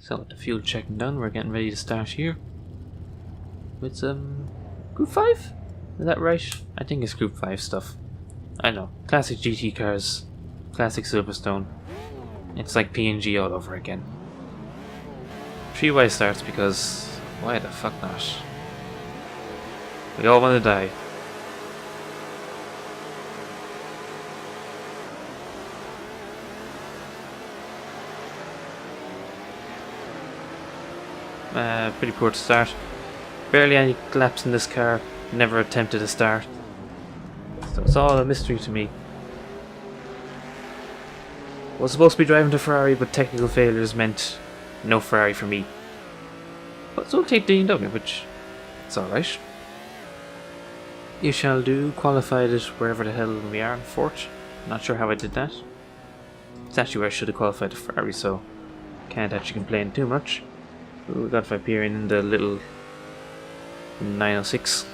So with the fuel checking done, we're getting ready to start here. With some Group 5? Is that right? I think it's Group 5 stuff. I know. Classic GT cars. Classic Silverstone. It's like PNG all over again. 3Y starts because why the fuck not? We all want to die. Pretty poor to start. Barely any laps in this car. Never attempted a start. So it's all a mystery to me. Was supposed to be driving to Ferrari, but technical failures meant no Ferrari for me. But it's okay BMW, which it's alright. You shall do. Qualified it wherever the hell we are, fourth. Not sure how I did that. It's actually where I should have qualified to Ferrari, so can't actually complain too much. Ooh, we got Viperian in the little 906.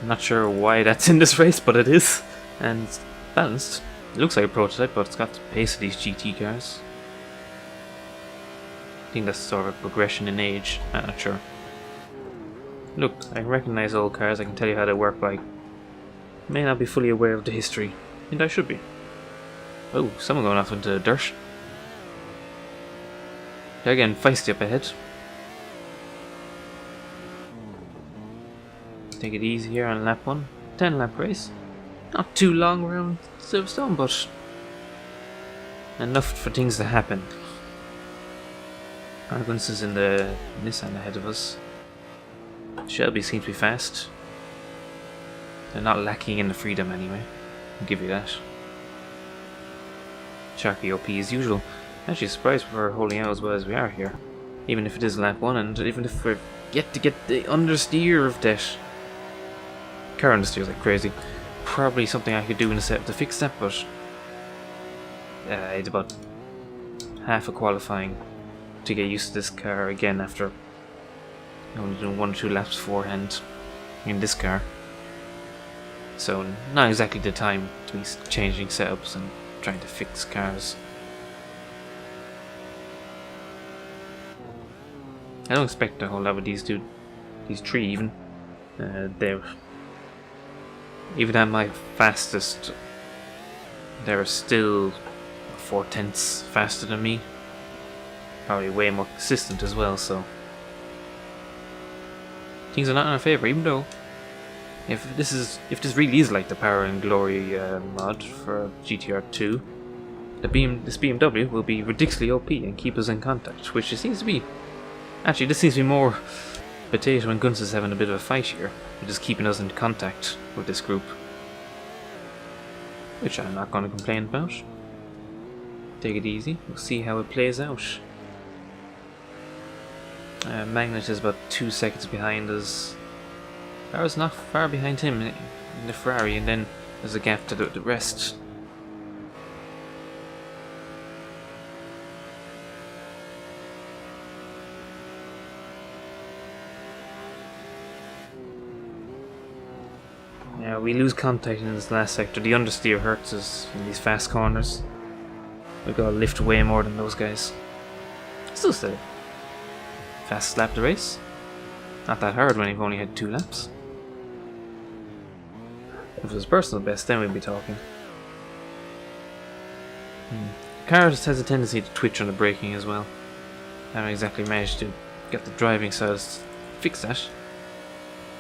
I'm not sure why that's in this race, but it is. And it's balanced. It looks like a prototype, but it's got the pace of these GT cars. I think that's sort of a progression in age. I'm not sure. Look, I can recognize old cars, I can tell you how they work, but I may not be fully aware of the history. And I should be. Oh, someone going off into the dirt. They're getting feisty up ahead. Take it easy here on lap 1. 10 lap race. Not too long around Silverstone, but enough for things to happen. Arguns is in the Nissan ahead of us. Shelby seems to be fast. They're not lacking in the freedom anyway. I'll give you that. Sharky OP as usual. Actually surprised we're holding out as well as we are here. Even if it is lap 1 and even if we're yet to get the understeer of that. Car understeers like crazy. Probably something I could do in a setup to fix that, but it's about half a qualifying to get used to this car again after only doing 1 or 2 laps beforehand in this car. So not exactly the time to be changing setups and trying to fix cars. I don't expect a whole lot with these three even. They're even at my fastest, they're still 4/10 faster than me. Probably way more consistent as well, so things are not in our favour. Even though, if this really is like the Power and Glory mod for GTR 2, this BMW will be ridiculously OP and keep us in contact, which it seems to be. Actually, this seems to be more Potato and Guns is having a bit of a fight here. They're just keeping us in contact with this group, which I'm not going to complain about. Take it easy. We'll see how it plays out. Magnet is about 2 seconds behind us. I was not far behind him in the Ferrari, and then there's a gap to the rest. Yeah, we lose contact in this last sector. The understeer hurts us in these fast corners. We've got to lift way more than those guys. Still steady. Fastest lap of the race. Not that hard when you've only had 2 laps. If it was personal best, then we'd be talking. The car just has a tendency to twitch on the braking as well. I haven't exactly managed to get the driving side to fix that.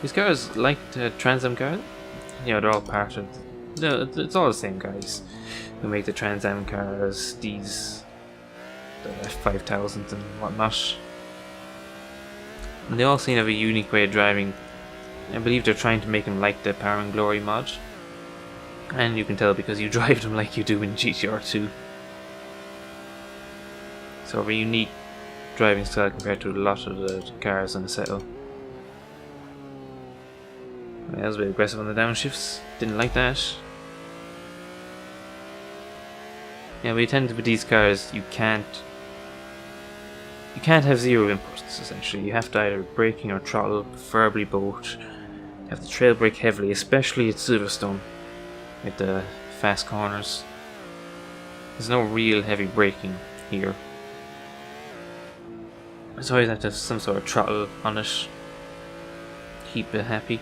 These cars, like the Trans Am cars, they're all part of. It's all the same guys who make the Trans Am cars, the F5000s and whatnot. And they all seem to have a unique way of driving. I believe they're trying to make them like the Power and Glory mod. And you can tell because you drive them like you do in GTR 2. So a unique driving style compared to a lot of the cars on Assetto. That was a bit aggressive on the downshifts. Didn't like that. Yeah, but you tend to, with these cars, you can't have zero inputs, essentially. You have to either braking or throttle, preferably both. You have to trail brake heavily, especially at Silverstone, with the fast corners. There's no real heavy braking here. So I have to have some sort of throttle on it. Keep it happy.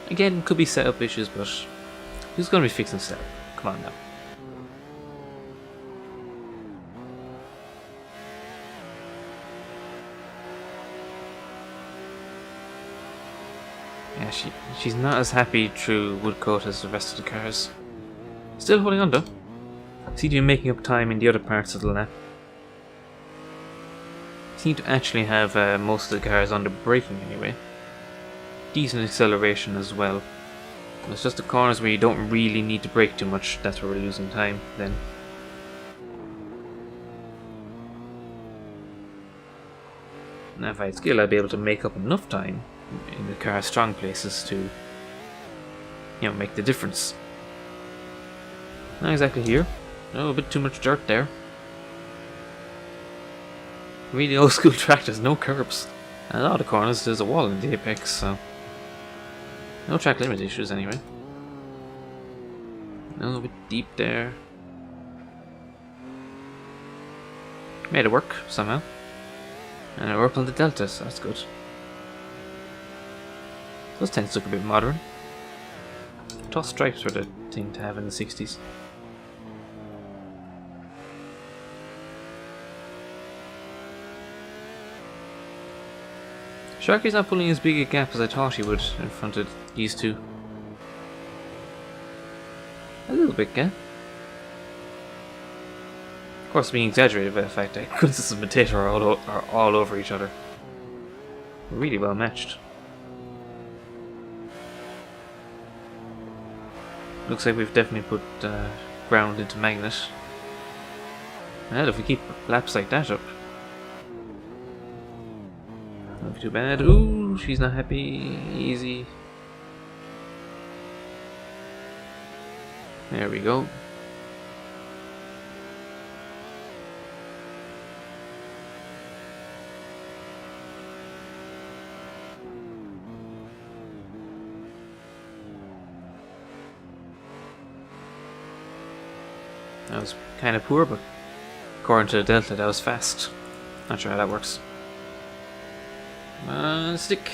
Again, could be setup issues, but who's going to be fixing setup? Come on now. Yeah, she's not as happy through Woodcote as the rest of the cars. Still holding on though. Seem to be making up time in the other parts of the lap. Seem to actually have most of the cars under braking anyway. Decent acceleration as well. It's just the corners where you don't really need to brake too much, that's where we're losing time then. Now if I had skill I'd be able to make up enough time in the car's strong places to, you know, make the difference. Not exactly here. Oh, a bit too much dirt there. Really old school track, there's no curbs. And a lot of corners there's a wall in the apex, so no track limit issues anyway. A little bit deep there. Made it work somehow. And it worked on the delta, so that's good. Those tents look a bit modern. Toss stripes were the thing to have in the 60s. Sharky's not pulling as big a gap as I thought he would in front of these two. A little bit gap. Of course, being exaggerated by the fact that Kunstz and Potato are all over each other. Really well matched. Looks like we've definitely put ground into Magnet. And if we keep laps like that up, not too bad. Ooh, she's not happy. Easy. There we go. That was kind of poor, but according to the Delta, that was fast. Not sure how that works. Stick.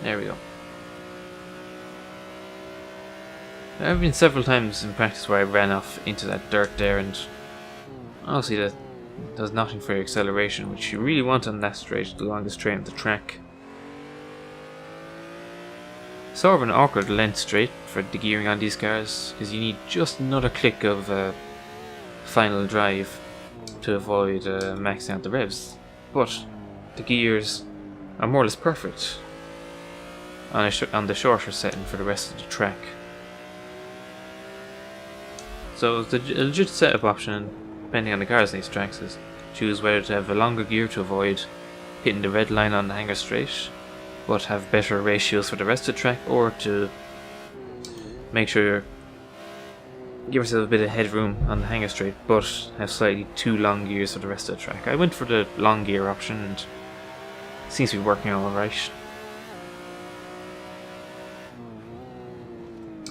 There we go. There have been several times in practice where I ran off into that dirt there, and honestly that does nothing for your acceleration, which you really want on that straight, the longest straight of the track. Sort of an awkward length straight for the gearing on these cars, because you need just another click of final drive to avoid maxing out the revs. But the gears are more or less perfect on the shorter setting for the rest of the track. So the legit setup option, depending on the cars in these tracks, is choose whether to have a longer gear to avoid hitting the red line on the hanger straight, but have better ratios for the rest of the track, or to make sure you give yourself a bit of headroom on the hanger straight, but have slightly too long gears for the rest of the track. I went for the long gear option, and it seems to be working alright.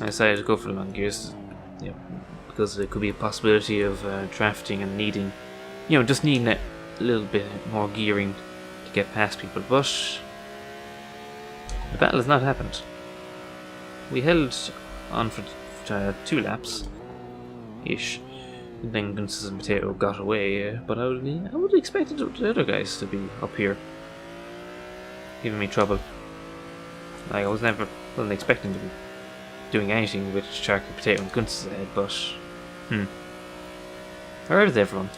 I decided to go for the long gears, you know, because there could be a possibility of drafting and needing, you know, just needing that little bit more gearing to get past people. But the battle has not happened. We held on for 2 laps ish, and then Kunstz and Potato got away. But I would have expected the other guys to be up here, giving me trouble. Like, I wasn't expecting to be doing anything with Sharky, Potato, and Kunstz ahead, but where is everyone?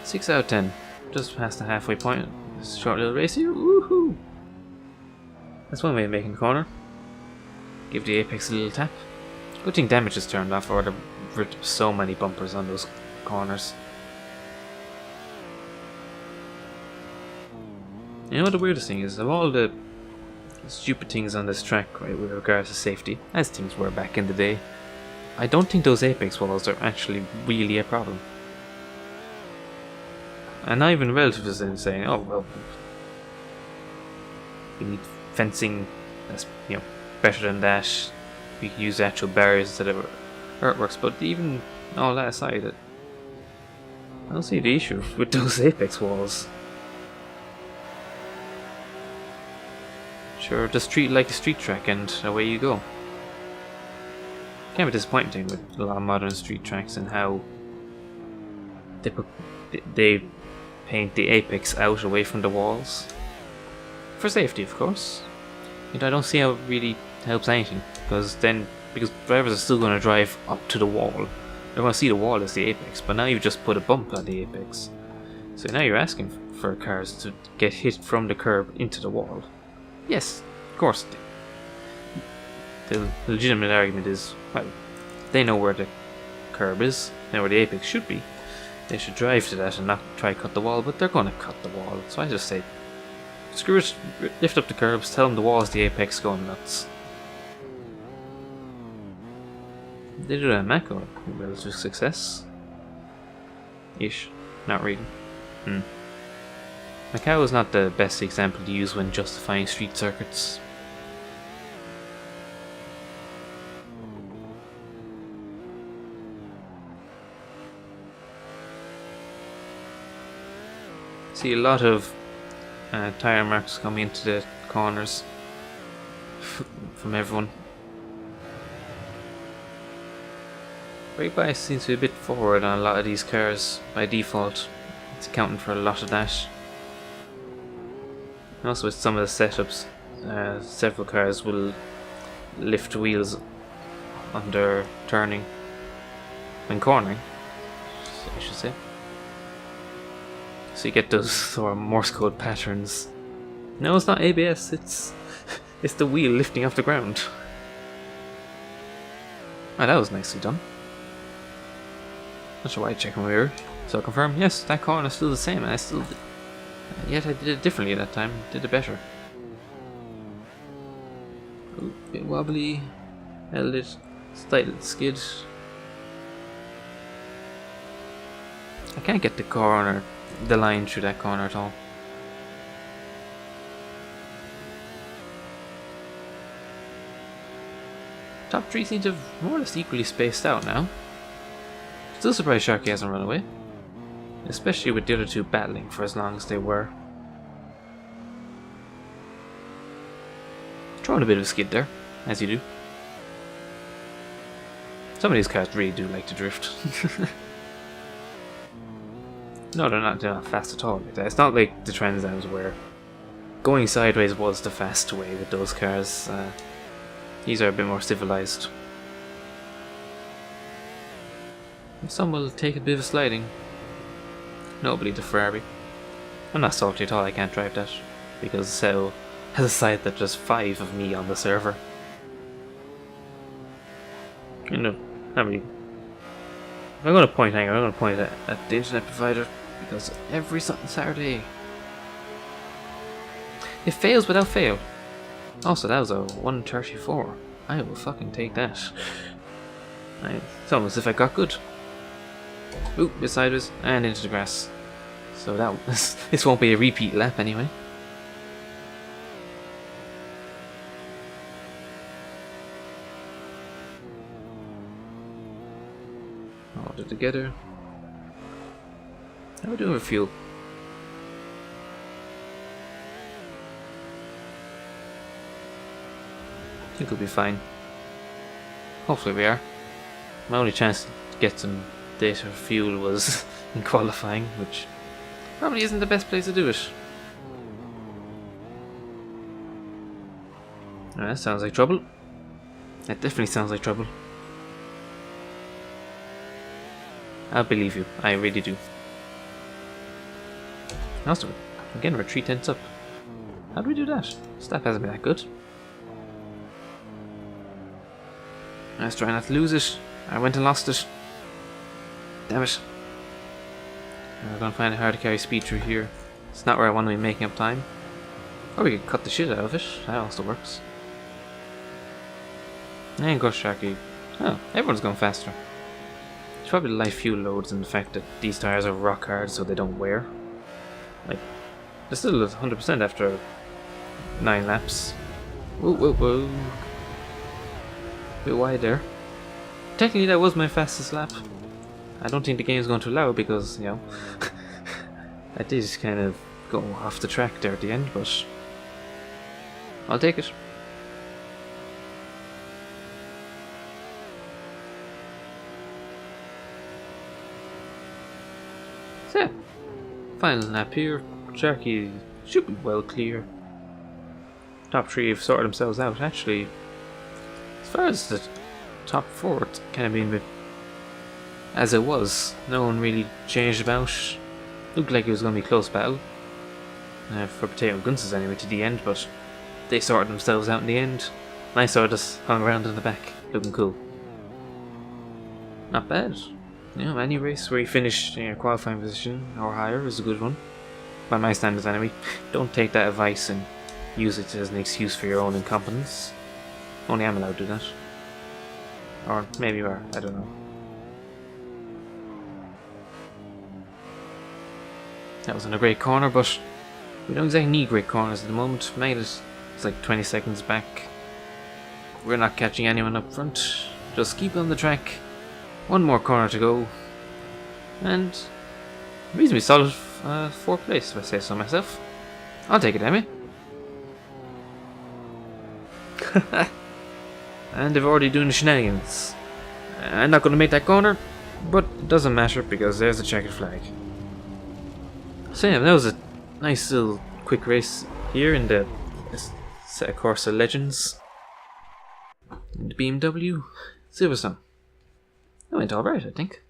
6 out of 10, just past the halfway point. This short little race here. Woohoo! That's one way of making the corner. Give the apex a little tap. Good thing damage is turned off, or there were so many bumpers on those corners. You know what the weirdest thing is? Of all the stupid things on this track, right, with regards to safety, as things were back in the day, I don't think those apex walls are actually really a problem. And not even relatives in saying, oh well, we need fencing that's, you know, better than that. We can use actual barriers instead of earthworks. But even all that aside, I don't see the issue with those apex walls. Sure, just treat it like a street track and away you go. Kind of disappointing with a lot of modern street tracks and how they paint the apex out away from the walls. For safety, of course. I don't see how it really helps anything, because drivers are still going to drive up to the wall. They're going to see the wall as the apex, but now you've just put a bump on the apex. So now you're asking for cars to get hit from the curb into the wall. Yes, of course. The legitimate argument is, well, they know where the curb is, they know where the apex should be. They should drive to that and not try to cut the wall, but they're going to cut the wall. So I just say, screw it, lift up the curbs, tell them the wall is the apex, going nuts. They do that in Mako, relative success. Ish. Not really. Macau is not the best example to use when justifying street circuits. See a lot of tire marks coming into the corners from everyone. Brake bias seems to be a bit forward on a lot of these cars by default. It's accounting for a lot of that. And also with some of the setups, several cars will lift wheels under turning, when cornering, I should say. So you get those sort of Morse code patterns. No, it's not ABS, it's the wheel lifting off the ground. Oh, that was nicely done. Not sure why I checked my mirror. So I confirm, yes, that corner is still the same, and I still did. Yet I did it differently that time, did it better. Ooh, bit wobbly, held it, slight little skid. I can't get the line through that corner at all. Top three seem to have more or less equally spaced out now. Still surprised Sharky hasn't run away. Especially with the other two battling for as long as they were. Throwing a bit of a skid there, as you do. Some of these cars really do like to drift. No, they're not fast at all like that. It's not like the Transams where going sideways was the fast way with those cars. These are a bit more civilized. Some will take a bit of sliding. Notably the Ferrari. I'm not salty at all, I can't drive that. Because Assetto has a site that there's 5 of me on the server. You know, not really. If I'm going to point anger, I'm going to point at the internet provider. Because every Saturday it fails without fail. Also, that was a 134. I will fucking take that. It's almost as if I got good. Oop, bit sideways and into the grass. So this won't be a repeat lap anyway. Hold it together. How are we doing with fuel? I think we'll be fine. Hopefully we are. My only chance to get some data for fuel was in qualifying, which probably isn't the best place to do it. That sounds like trouble. That definitely sounds like trouble. I believe you, I really do. Also, again, we're 3 tenths up. How do we do that? Stuff hasn't been that good. Let's try not to lose it. I went and lost it. Damn it. We're gonna find it hard to carry speed through here. It's not where I want to be making up time. Or we could cut the shit out of it. That also works. And go Sharky. Oh, everyone's going faster. It's probably the light fuel loads and the fact that these tires are rock hard so they don't wear. Like, they're still 100% after 9 laps. Whoa, whoa, whoa. Bit wide there. Technically that was my fastest lap. I don't think the game is going to allow it because, you know, I did kind of go off the track there at the end, but I'll take it. So yeah, final lap here. Sharky should be well clear. Top 3 have sorted themselves out. Actually, as far as the top 4, it's kind of been a bit as it was. No one really changed about. Looked like it was going to be a close battle for Potato Gunses anyway to the end, but they sorted themselves out in the end. And I sort of just hung around in the back, looking cool. Not bad. You know, any race where you finish in your qualifying position or higher is a good one. By my standards anyway. Don't take that advice and use it as an excuse for your own incompetence. Only I'm allowed to do that. Or maybe you are, I don't know. That wasn't a great corner, but we don't exactly need great corners at the moment. Made it. It's like 20 seconds back. We're not catching anyone up front. Just keep on the track. One more corner to go. And reasonably solid 4th place, if I say so myself. I'll take it, Emmy. And they've already doing the shenanigans. I'm not going to make that corner, but it doesn't matter because there's a checkered flag. So yeah, that was a nice little quick race here in the Assetto Corsa Legends. In the BMW Silverstone. That went alright, I think.